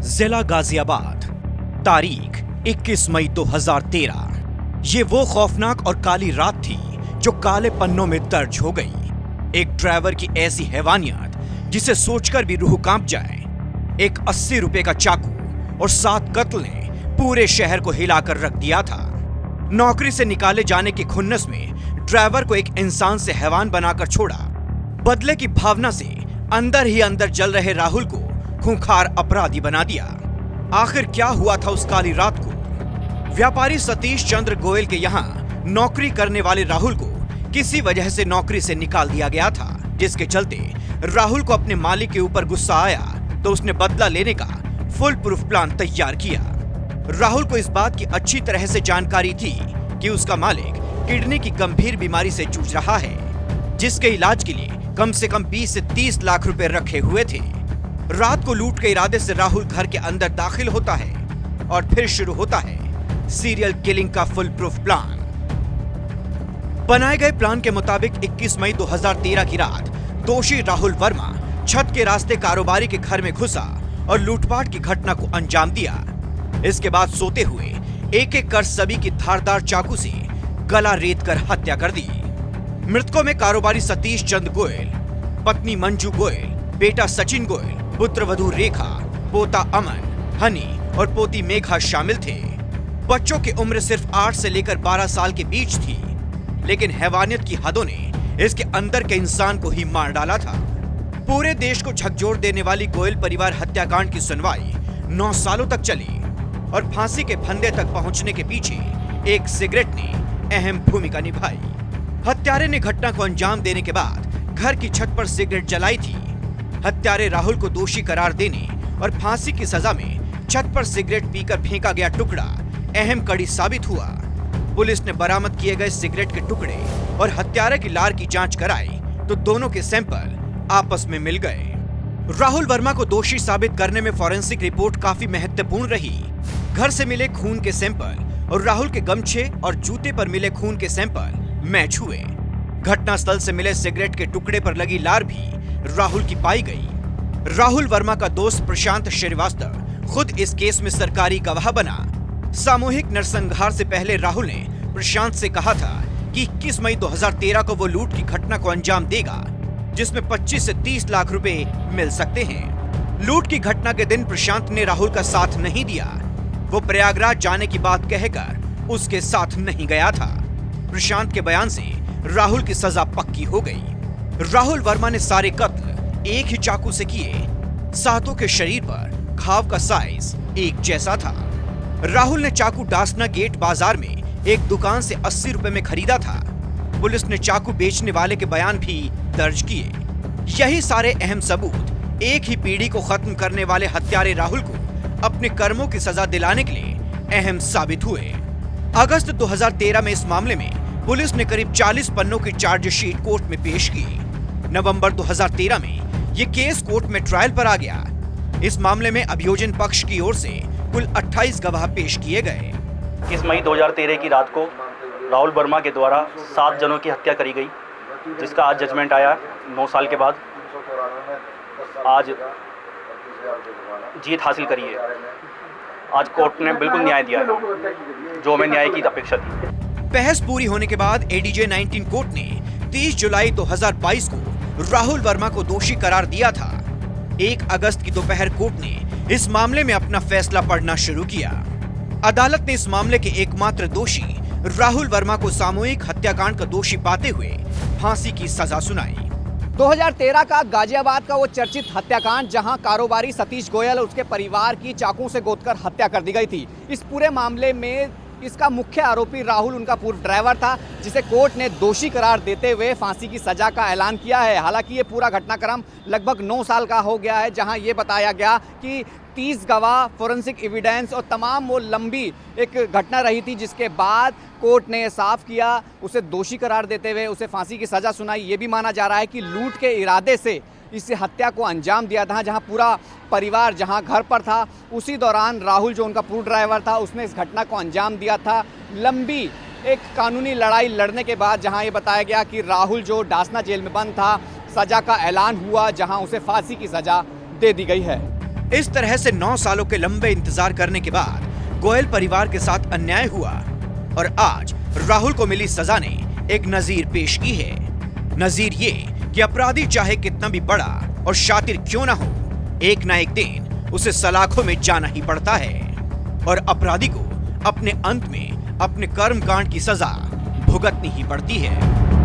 जिला गाजियाबाद, तारीख 21 मई 2013। ये वो खौफनाक और काली रात थी जो काले पन्नों में दर्ज हो गई। एक ड्राइवर की ऐसी हैवानियत जिसे सोचकर भी रूह कांप जाए। एक 80 रुपए का चाकू और 7 कत्ल ने पूरे शहर को हिलाकर रख दिया था। नौकरी से निकाले जाने की खुन्नस में ड्राइवर को एक इंसान से हैवान बनाकर छोड़ा। बदले की भावना से अंदर ही अंदर जल रहे राहुल को खूंखार अपराधी बना दिया। आखिर क्या हुआ था उस काली रात को? व्यापारी सतीश चंद्र गोयल के यहाँ नौकरी करने वाले राहुल को किसी वजह से नौकरी से निकाल दिया गया था, जिसके चलते राहुल को अपने मालिक के ऊपर गुस्सा आया तो उसने बदला लेने का फुल प्रूफ प्लान तैयार किया। राहुल को इस बात की अच्छी तरह से जानकारी थी कि उसका मालिक किडनी की गंभीर बीमारी से जूझ रहा है, जिसके इलाज के लिए कम से कम 20 से 30 लाख रुपए रखे हुए थे। रात को लूट के इरादे से राहुल घर के अंदर दाखिल होता है और फिर शुरू होता है सीरियल किलिंग का फुल प्रूफ प्लान। बनाए गए प्लान के मुताबिक 21 मई 2013 की रात दोषी राहुल वर्मा छत के रास्ते कारोबारी के घर में घुसा और लूटपाट की घटना को अंजाम दिया। इसके बाद सोते हुए एक एक कर सभी की धारदार चाकू से गला रेत कर हत्या कर दी। मृतकों में कारोबारी सतीश चंद्र गोयल, पत्नी मंजू गोयल, बेटा सचिन गोयल, पुत्रवधू रेखा, पोता अमन, हनी और पोती मेघा शामिल थे। बच्चों की उम्र सिर्फ 8 से लेकर 12 साल के बीच थी, लेकिन हैवानियत की हदों ने इसके अंदर के इंसान को ही मार डाला था। पूरे देश को झकझोर देने वाली गोयल परिवार हत्याकांड की सुनवाई 9 सालों तक चली और फांसी के फंदे तक पहुंचने के पीछे एक सिगरेट ने अहम भूमिका निभाई। हत्यारे ने घटना को अंजाम देने के बाद घर की छत पर सिगरेट जलाई थी। हत्यारे राहुल को दोषी करार देने और फांसी की सजा में छत पर सिगरेट पीकर फेंका गया टुकड़ा अहम कड़ी साबित हुआ। पुलिस ने बरामद किए गए सिगरेट के टुकड़े और हत्यारे की लार की जांच कराई तो दोनों के सैंपल आपस में मिल गए। राहुल वर्मा को दोषी साबित करने में फॉरेंसिक रिपोर्ट काफी महत्वपूर्ण रही। घर से मिले खून के सैंपल और राहुल के गमछे और जूते पर मिले खून के सैंपल मैच हुए। घटनास्थल से मिले सिगरेट के टुकड़े पर लगी लार भी राहुल की पाई गई। राहुल वर्मा का दोस्त प्रशांत श्रीवास्तव खुद इस केस में सरकारी गवाह बना। सामूहिक नरसंहार से पहले राहुल ने प्रशांत से कहा था कि 21 मई 2013 को वो लूट की घटना को अंजाम देगा, जिसमें 25 से 30 लाख रुपए मिल सकते हैं। लूट की घटना के दिन प्रशांत ने राहुल का साथ नहीं दिया। वो प्रयागराज जाने की बात कहकर उसके साथ नहीं गया था। प्रशांत के बयान से राहुल की सजा पक्की हो गई। राहुल वर्मा ने सारे कत्ल एक ही चाकू से किए। सातों के शरीर पर घाव का साइज एक जैसा था। राहुल ने चाकू डासना गेट बाजार में एक दुकान से 80 रुपए में खरीदा था। पुलिस ने चाकू बेचने वाले के बयान भी दर्ज किए। यही सारे अहम सबूत एक ही पीढ़ी को खत्म करने वाले हत्यारे राहुल को अपने कर्मों की सजा दिलाने के लिए अहम साबित हुए। अगस्त 2013 में इस मामले में पुलिस ने करीब 40 पन्नों की चार्जशीट कोर्ट में पेश की। नवंबर 2013 में ये केस कोर्ट में ट्रायल पर आ गया। इस मामले में अभियोजन पक्ष की ओर से कुल 28 गवाह पेश किए गए। 21 मई 2013 की रात को राहुल वर्मा के द्वारा 7 जनों की हत्या करी गई, जिसका आज जजमेंट आया 9 साल के बाद। आज जीत हासिल करी है। आज कोर्ट ने बिल्कुल न्याय दिया है, जो हमें न्याय की अपेक्षा थी। बहस पूरी होने के बाद एडीजे 19 कोर्ट ने 30 जुलाई 2022 को राहुल वर्मा को दोषी करार दिया था। 1 अगस्त की दोपहर कोर्ट ने इस मामले में अपना फैसला पढ़ना शुरू किया। अदालत ने इस मामले के एकमात्र दोषी राहुल वर्मा को सामूहिक हत्याकांड का दोषी पाते हुए फांसी की सजा सुनाई। 2013 का गाजियाबाद का वो चर्चित हत्याकांड, जहां कारोबारी सतीश गोयल और उसके परिवार की चाकू से गोदकर हत्या कर दी गई थी। इस पूरे मामले में इसका मुख्य आरोपी राहुल उनका पूर्व ड्राइवर था, जिसे कोर्ट ने दोषी करार देते हुए फांसी की सजा का ऐलान किया है। हालांकि ये पूरा घटनाक्रम लगभग 9 साल का हो गया है, जहां ये बताया गया कि 30 गवाह, फोरेंसिक एविडेंस और तमाम वो लंबी एक घटना रही थी, जिसके बाद कोर्ट ने साफ किया, उसे दोषी करार देते हुए उसे फांसी की सजा सुनाई। ये भी माना जा रहा है कि लूट के इरादे से इस हत्या को अंजाम दिया था। जहां पूरा परिवार जहां घर पर था, उसी दौरान राहुल जो उनका पूर्व ड्राइवर था, उसने इस घटना को अंजाम दिया था। लंबी एक कानूनी लड़ाई लड़ने के बाद जहां ये बताया गया कि राहुल जो डासना जेल में बंद था, सजा का ऐलान हुआ, जहां उसे फांसी की सजा दे दी गई है। इस तरह से 9 सालों के लंबे इंतजार करने के बाद गोयल परिवार के साथ अन्याय हुआ और आज राहुल को मिली सजा ने एक नजीर पेश की है। नजीर ये कि अपराधी चाहे कितना भी बड़ा और शातिर क्यों ना हो, एक ना एक दिन उसे सलाखों में जाना ही पड़ता है और अपराधी को अपने अंत में अपने कर्मकांड की सजा भुगतनी ही पड़ती है।